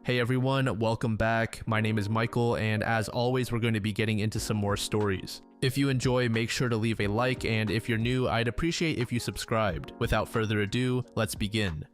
Hey everyone, welcome back. My name is Michael, and as always, we're going to be getting into some more stories. If you enjoy, make sure to leave a like, and if you're new, I'd appreciate if you subscribed. Without further ado, let's begin.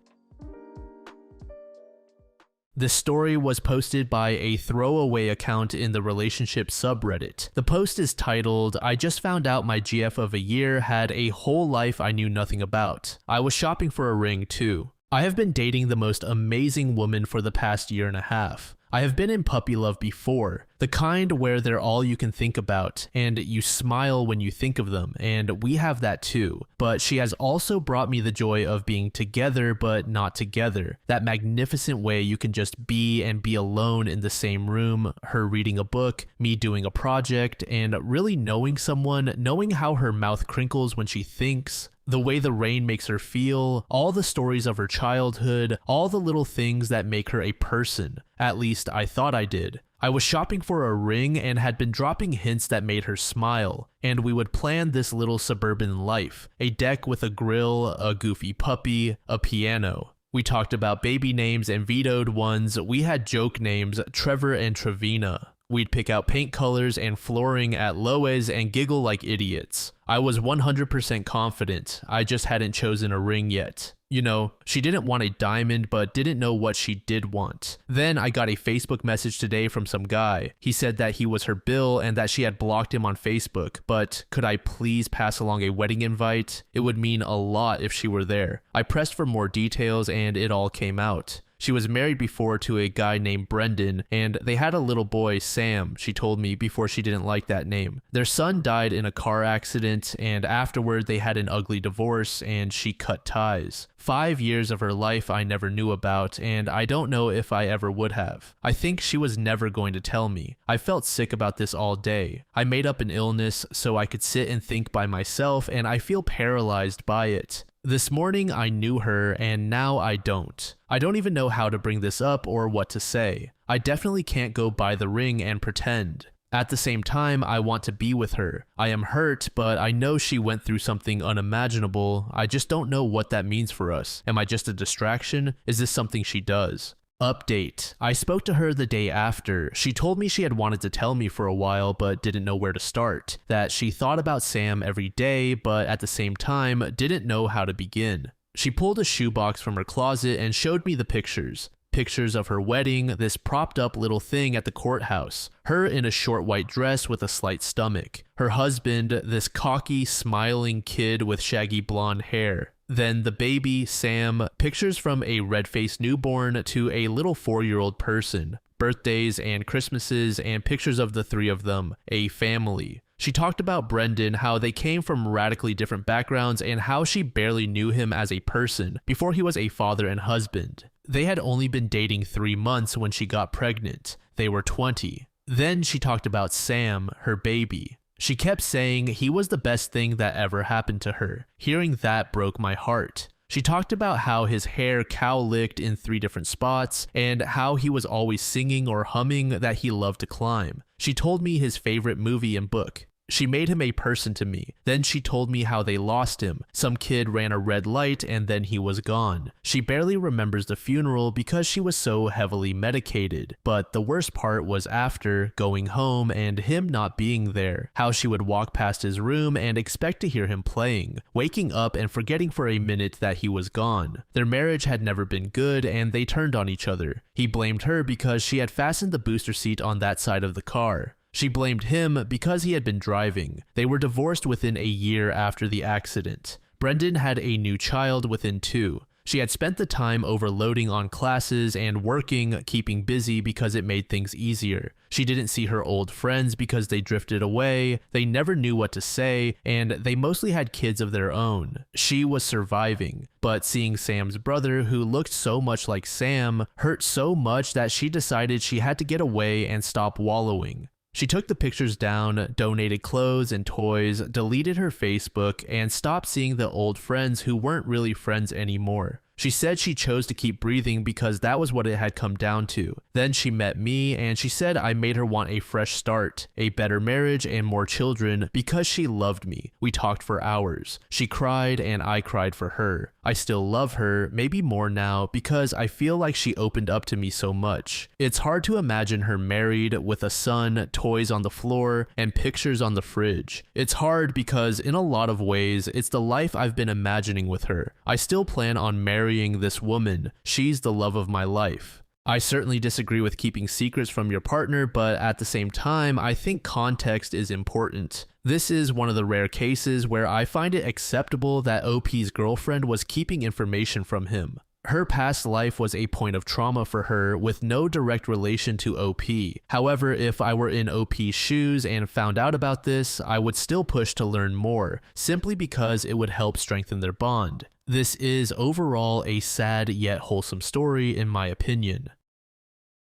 This story was posted by a throwaway account in the relationship subreddit. The post is titled, "I just found out my GF of a year had a whole life I knew nothing about. I was shopping for a ring too. I have been dating the most amazing woman for the past year and a half. I have been in puppy love before, the kind where they're all you can think about, and you smile when you think of them, and we have that too. But she has also brought me the joy of being together but not together, that magnificent way you can just be and be alone in the same room, her reading a book, me doing a project, and really knowing someone, knowing how her mouth crinkles when she thinks, the way the rain makes her feel, all the stories of her childhood, all the little things that make her a person. At least I thought I did. I was shopping for a ring and had been dropping hints that made her smile, and we would plan this little suburban life, a deck with a grill, a goofy puppy, a piano. We talked about baby names and vetoed ones. We had joke names, Trevor and Trevina. We'd pick out paint colors and flooring at Lowe's and giggle like idiots. I was 100% confident, I just hadn't chosen a ring yet. You know, she didn't want a diamond but didn't know what she did want. Then I got a Facebook message today from some guy. He said that he was her bill and that she had blocked him on Facebook, but could I please pass along a wedding invite? It would mean a lot if she were there. I pressed for more details and it all came out. She was married before to a guy named Brendan, and they had a little boy, Sam, she told me before she didn't like that name. Their son died in a car accident, and afterward they had an ugly divorce, and she cut ties. 5 years of her life I never knew about, and I don't know if I ever would have. I think she was never going to tell me. I felt sick about this all day. I made up an illness so I could sit and think by myself, and I feel paralyzed by it. This morning I knew her, and now I don't. I don't even know how to bring this up or what to say. I definitely can't go buy the ring and pretend. At the same time, I want to be with her. I am hurt, but I know she went through something unimaginable. I just don't know what that means for us. Am I just a distraction? Is this something she does? Update. I spoke to her the day after. She told me she had wanted to tell me for a while but didn't know where to start. That she thought about Sam every day but at the same time didn't know how to begin. She pulled a shoebox from her closet and showed me the pictures. Pictures of her wedding, this propped up little thing at the courthouse, her in a short white dress with a slight stomach, her husband, this cocky, smiling kid with shaggy blonde hair. Then the baby, Sam, pictures from a red-faced newborn to a little 4-year-old person, birthdays and Christmases, and pictures of the three of them, a family. She talked about Brendan, how they came from radically different backgrounds and how she barely knew him as a person before he was a father and husband. They had only been dating 3 months when she got pregnant. They were 20. Then she talked about Sam, her baby. She kept saying he was the best thing that ever happened to her. Hearing that broke my heart. She talked about how his hair cow-licked in 3 different spots and how he was always singing or humming that he loved to climb. She told me his favorite movie and book. She made him a person to me. Then she told me how they lost him. Some kid ran a red light and then he was gone. She barely remembers the funeral because she was so heavily medicated. But the worst part was after, going home and him not being there. How she would walk past his room and expect to hear him playing, waking up and forgetting for a minute that he was gone. Their marriage had never been good and they turned on each other. He blamed her because she had fastened the booster seat on that side of the car. She blamed him because he had been driving. They were divorced within a year after the accident. Brendan had a new child within 2. She had spent the time overloading on classes and working, keeping busy because it made things easier. She didn't see her old friends because they drifted away, they never knew what to say, and they mostly had kids of their own. She was surviving, but seeing Sam's brother, who looked so much like Sam, hurt so much that she decided she had to get away and stop wallowing. She took the pictures down, donated clothes and toys, deleted her Facebook, and stopped seeing the old friends who weren't really friends anymore. She said she chose to keep breathing because that was what it had come down to. Then she met me and she said I made her want a fresh start, a better marriage, and more children because she loved me. We talked for hours. She cried and I cried for her. I still love her, maybe more now, because I feel like she opened up to me so much. It's hard to imagine her married with a son, toys on the floor, and pictures on the fridge. It's hard because in a lot of ways, it's the life I've been imagining with her. I still plan on marrying this woman. She's the love of my life. I certainly disagree with keeping secrets from your partner, but at the same time, I think context is important. This is one of the rare cases where I find it acceptable that OP's girlfriend was keeping information from him. Her past life was a point of trauma for her with no direct relation to OP. However, if I were in OP's shoes and found out about this, I would still push to learn more, simply because it would help strengthen their bond. This is overall a sad yet wholesome story in my opinion.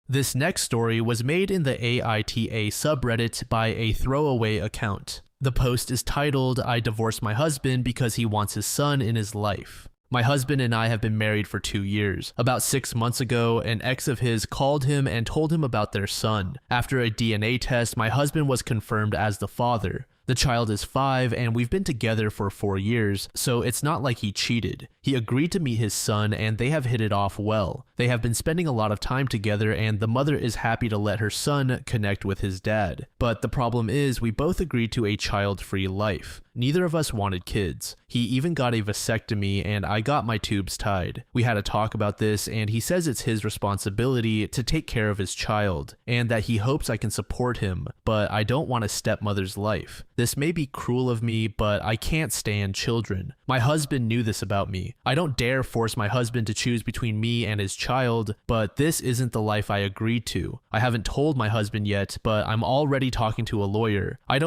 This next story was made in the AITA subreddit by a throwaway account. The post is titled, "I divorced my husband because he wants his son in his life." My husband and I have been married for 2 years. About 6 months ago, an ex of his called him and told him about their son. After a DNA test, my husband was confirmed as the father. The child is 5 and we've been together for 4 years, so it's not like he cheated. He agreed to meet his son and they have hit it off well. They have been spending a lot of time together and the mother is happy to let her son connect with his dad. But the problem is we both agreed to a child-free life. Neither of us wanted kids. He even got a vasectomy and I got my tubes tied. We had a talk about this and he says it's his responsibility to take care of his child and that he hopes I can support him, but I don't want a stepmother's life. This may be cruel of me, but I can't stand children. My husband knew this about me. I don't dare force my husband to choose between me and his child, but this isn't the life I agreed to. I haven't told my husband yet, but I'm already talking to a lawyer. I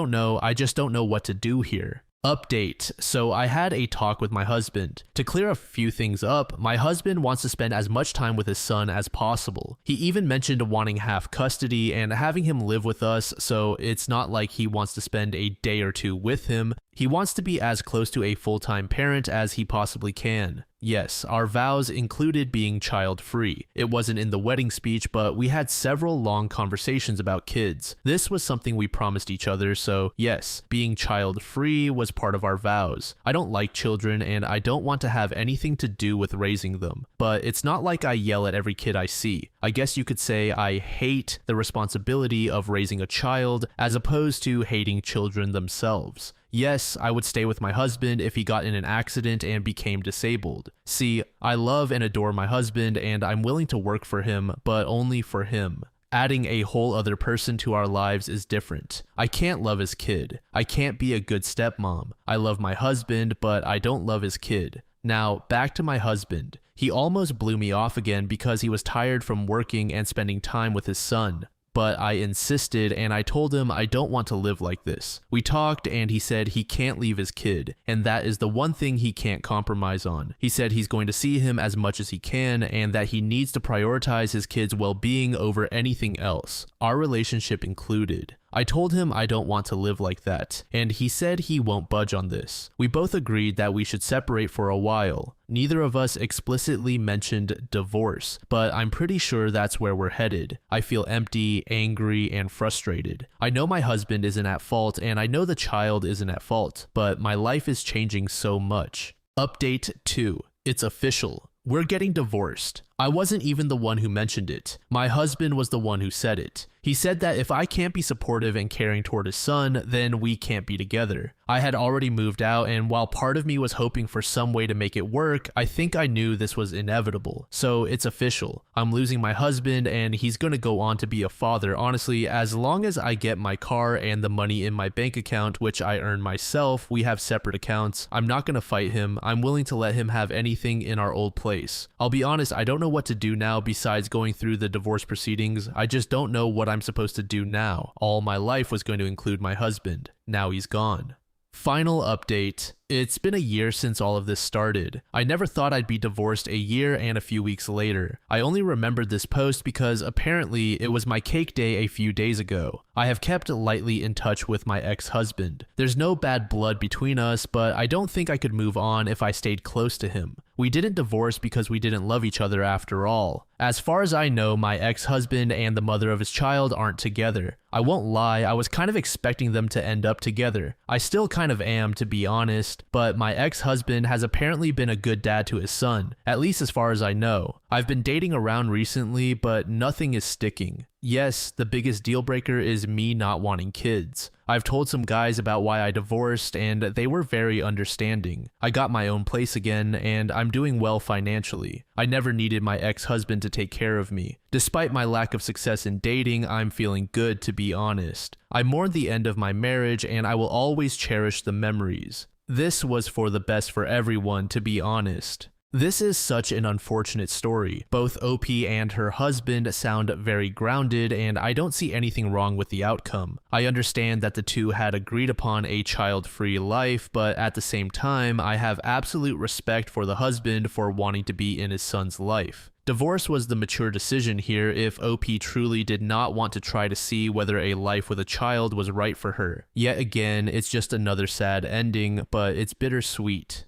just don't know what to do here. Update. So I had a talk with my husband. To clear a few things up, my husband wants to spend as much time with his son as possible. He even mentioned wanting half custody and having him live with us, so it's not like he wants to spend a day or two with him. He wants to be as close to a full-time parent as he possibly can. Yes, our vows included being child-free. It wasn't in the wedding speech, but we had several long conversations about kids. This was something we promised each other, so yes, being child-free was part of our vows. I don't like children, and I don't want to have anything to do with raising them. But it's not like I yell at every kid I see. I guess you could say I hate the responsibility of raising a child, as opposed to hating children themselves. Yes, I would stay with my husband if he got in an accident and became disabled. See, I love and adore my husband and I'm willing to work for him, but only for him. Adding a whole other person to our lives is different. I can't love his kid. I can't be a good stepmom. I love my husband, but I don't love his kid. Now, back to my husband. He almost blew me off again because he was tired from working and spending time with his son. But I insisted and I told him I don't want to live like this. We talked and he said he can't leave his kid, and that is the one thing he can't compromise on. He said he's going to see him as much as he can and that he needs to prioritize his kid's well-being over anything else, our relationship included. I told him I don't want to live like that, and he said he won't budge on this. We both agreed that we should separate for a while. Neither of us explicitly mentioned divorce, but I'm pretty sure that's where we're headed. I feel empty, angry, and frustrated. I know my husband isn't at fault, and I know the child isn't at fault, but my life is changing so much. Update 2. It's official. We're getting divorced. I wasn't even the one who mentioned it. My husband was the one who said it. He said that if I can't be supportive and caring toward his son, then we can't be together. I had already moved out, and while part of me was hoping for some way to make it work, I think I knew this was inevitable. So it's official. I'm losing my husband, and he's gonna go on to be a father. Honestly, as long as I get my car and the money in my bank account, which I earn myself, we have separate accounts, I'm not gonna fight him. I'm willing to let him have anything in our old place. I'll be honest, I don't know what to do now besides going through the divorce proceedings. I just don't know what I'm supposed to do now. All my life was going to include my husband. Now he's gone. Final update. It's been a year since all of this started. I never thought I'd be divorced a year and a few weeks later. I only remembered this post because apparently it was my cake day a few days ago. I have kept lightly in touch with my ex-husband. There's no bad blood between us, but I don't think I could move on if I stayed close to him. We didn't divorce because we didn't love each other after all. As far as I know, my ex-husband and the mother of his child aren't together. I won't lie, I was kind of expecting them to end up together. I still kind of am, to be honest, but my ex-husband has apparently been a good dad to his son, at least as far as I know. I've been dating around recently, but nothing is sticking. Yes, the biggest deal breaker is me not wanting kids. I've told some guys about why I divorced, and they were very understanding. I got my own place again, and I'm doing well financially. I never needed my ex-husband to take care of me. Despite my lack of success in dating, I'm feeling good, to be honest. I mourn the end of my marriage, and I will always cherish the memories. This was for the best for everyone, to be honest. This is such an unfortunate story. Both OP and her husband sound very grounded, and I don't see anything wrong with the outcome. I understand that the two had agreed upon a child-free life, but at the same time, I have absolute respect for the husband for wanting to be in his son's life. Divorce was the mature decision here if OP truly did not want to try to see whether a life with a child was right for her. Yet again, it's just another sad ending, but it's bittersweet.